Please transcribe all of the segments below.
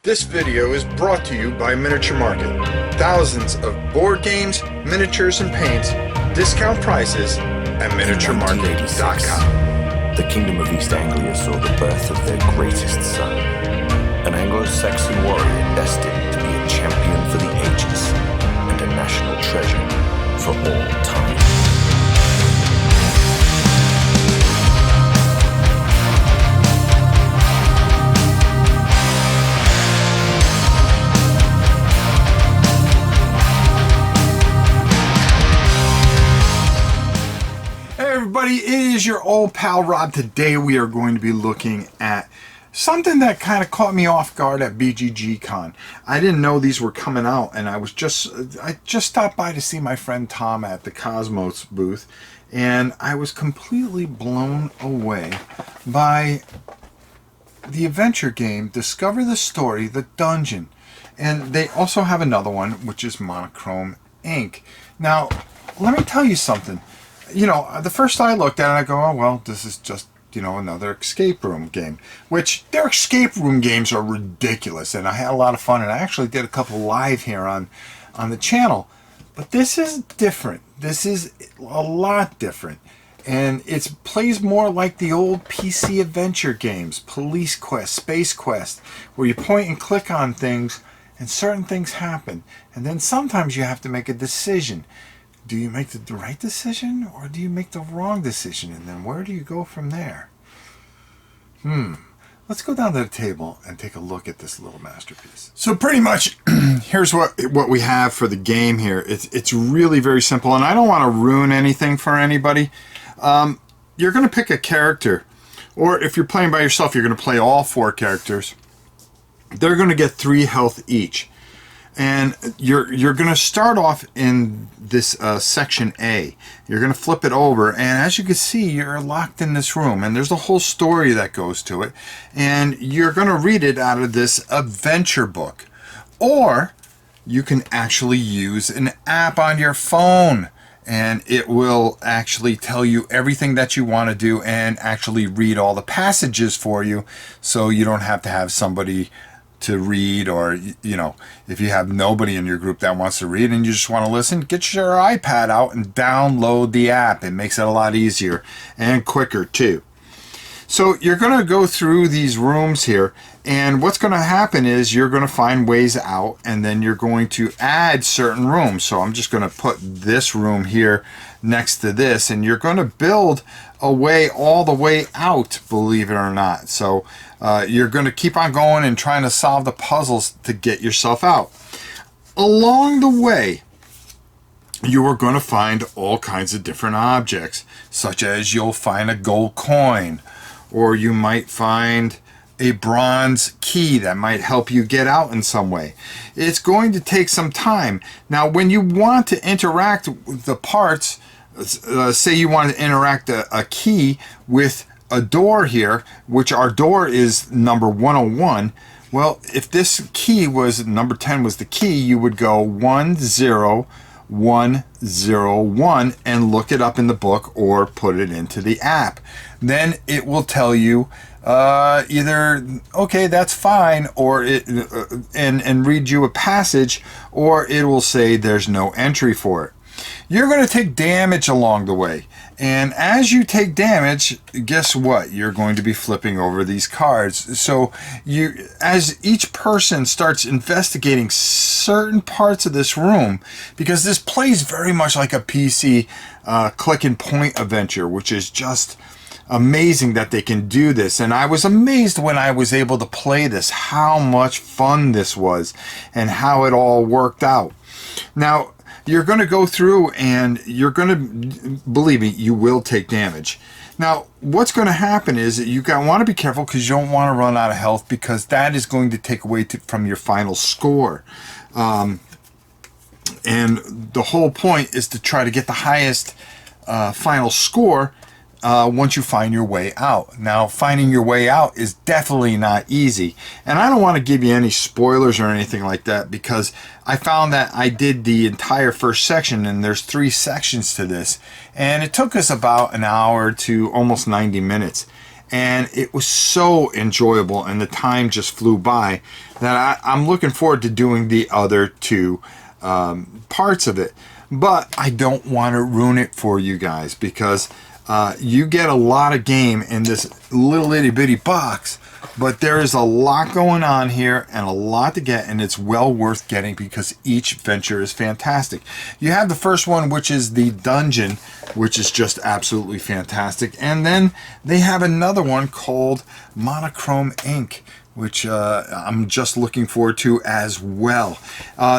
This video is brought to you by Miniature Market. Thousands of board games, miniatures, and paints, discount prices at miniaturemarket.com. The Kingdom of East Anglia saw the birth of their greatest son, an Anglo-Saxon warrior destined to be a champion for the ages and a national treasure for all time. Everybody, it is your old pal Rob. Today we are going to be looking at something that kind of caught me off guard at BGG Con. I didn't know these were coming out, and I just stopped by to see my friend Tom at the KOSMOS booth, and I was completely blown away by the adventure game Discover the Story, The Dungeon. And they also have another one, which is Monochrome Ink. Now, let me tell you something. You know, the first I looked at it, I go, oh, well, this is just, you know, another escape room game. Which, their escape room games are ridiculous, and I had a lot of fun, and I actually did a couple live here on the channel. But this is different. This is a lot different. And it plays more like the old PC adventure games, Police Quest, Space Quest, where you point and click on things, and certain things happen. And then sometimes you have to make a decision. Do you make the right decision, or do you make the wrong decision? And then where do you go from there? Let's go down to the table and take a look at this little masterpiece. So pretty much, here's what we have for the game here. It's really very simple, and I don't want to ruin anything for anybody. You're going to pick a character, or if you're playing by yourself, you're going to play all 4 characters. They're going to get 3 health each. And you're going to start off in this section A. You're going to flip it over, and as you can see, you're locked in this room, and there's a whole story that goes to it, and you're going to read it out of this adventure book. Or you can actually use an app on your phone, and it will actually tell you everything that you want to do and actually read all the passages for you, so you don't have to have somebody to read, or, you know, if you have nobody in your group that wants to read and you just want to listen, get your iPad out and download the app. It makes it a lot easier and quicker too. So you're going to go through these rooms here, and what's going to happen is you're going to find ways out, and then you're going to add certain rooms. So I'm just going to put this room here next to this, and you're going to build a way all the way out, believe it or not. So you're going to keep on going and trying to solve the puzzles to get yourself out. Along the way, you are going to find all kinds of different objects, such as you'll find a gold coin, or you might find a bronze key that might help you get out in some way. It's going to take some time. Now, when you want to interact with the parts, say you want to interact a key with a door here, which our door is number 101. Well, if this key was number 10 was the key, you would go 10101 and look it up in the book or put it into the app. Then it will tell you either, okay, that's fine, or and read you a passage, or it will say there's no entry for it. You're going to take damage along the way, and as you take damage, guess what? You're going to be flipping over these cards. So as each person starts investigating certain parts of this room, because this plays very much like a PC click and point adventure, which is just amazing that they can do this. And I was amazed when I was able to play this, how much fun this was and how it all worked out. Now, you're going to go through, and you're going to, believe me, you will take damage. Now, what's going to happen is that you want to be careful, because you don't want to run out of health, because that is going to take away from your final score. And the whole point is to try to get the highest final score once you find your way out. Now, finding your way out is definitely not easy, and I don't want to give you any spoilers or anything like that, because I found that I did the entire first section, and there's 3 sections to this, and it took us about an hour to almost 90 minutes. and it was so enjoyable, and the time just flew by that I'm looking forward to doing the other two parts of it. But I don't want to ruin it for you guys, because you get a lot of game in this little itty bitty box, but there is a lot going on here and a lot to get, and it's well worth getting because each venture is fantastic. You have the first one, which is the dungeon, which is just absolutely fantastic, and then they have another one called Monochrome Ink, which I'm just looking forward to as well.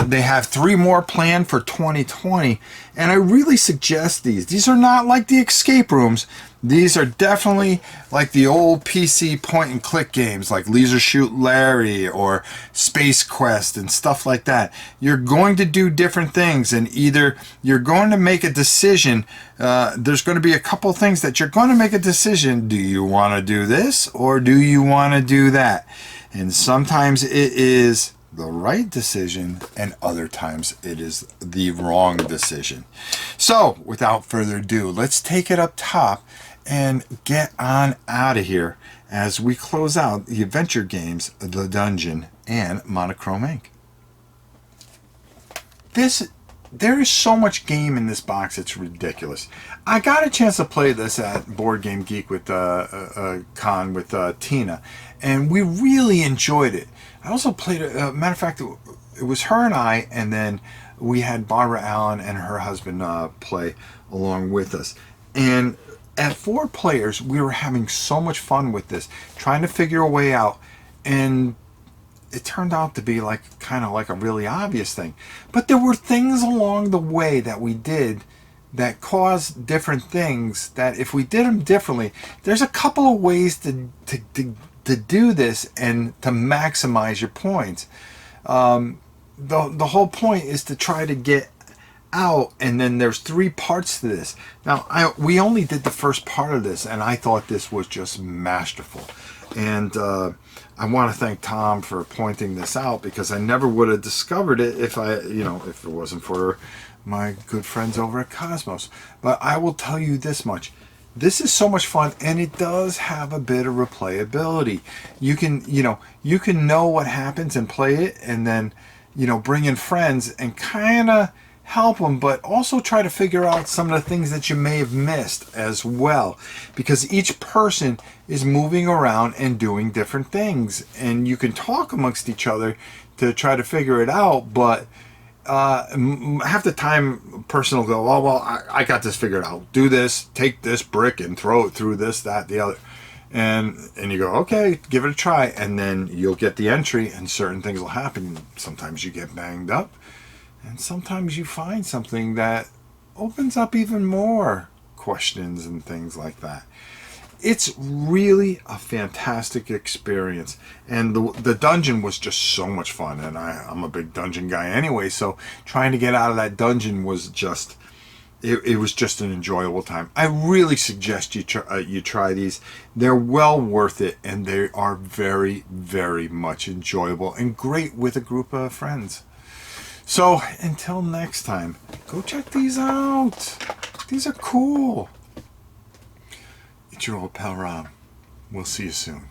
They have 3 more planned for 2020, and I really suggest these. These are not like the escape rooms. These are definitely like the old PC point-and-click games like Leisure Suit Larry or Space Quest and stuff like that. You're going to do different things, and either you're going to make a decision. There's going to be a couple things that you're going to make a decision. Do you want to do this or do you want to do that? And sometimes it is the right decision, and other times it is the wrong decision. So without further ado, let's take it up top and get on out of here as we close out the adventure games, The Dungeon and Monochrome Ink. There is so much game in this box, it's ridiculous. I got a chance to play this at Board Game Geek with con with Tina, and we really enjoyed it. I also played it, matter of fact, it was her and I, and then we had Barbara Allen and her husband play along with us. And at 4 players, we were having so much fun with this, trying to figure a way out, and it turned out to be like kind of like a really obvious thing. But there were things along the way that we did that caused different things that if we did them differently, there's a couple of ways to do this and to maximize your points. The whole point is to try to get out, and then there's 3 parts to this. Now, we only did the first part of this, and I thought this was just masterful. And I want to thank Tom for pointing this out, because I never would have discovered it if if it wasn't for my good friends over at KOSMOS. But I will tell you this much. This is so much fun, and it does have a bit of replayability. You can know what happens and play it, and then, bring in friends and kind of help them, but also try to figure out some of the things that you may have missed as well, because each person is moving around and doing different things, and you can talk amongst each other to try to figure it out. But half the time a person will go, oh well, I got this figured out, do this, take this brick and throw it through this, that, the other, and you go, okay, give it a try, and then you'll get the entry and certain things will happen. Sometimes you get banged up, and sometimes you find something that opens up even more questions and things like that. It's really a fantastic experience, and the dungeon was just so much fun, and I'm a big dungeon guy anyway, so trying to get out of that dungeon was just, it was just an enjoyable time. I really suggest you try these. They're well worth it, and they are very, very much enjoyable and great with a group of friends. So until next time, go check these out. These are cool. It's your old pal Rob. We'll see you soon.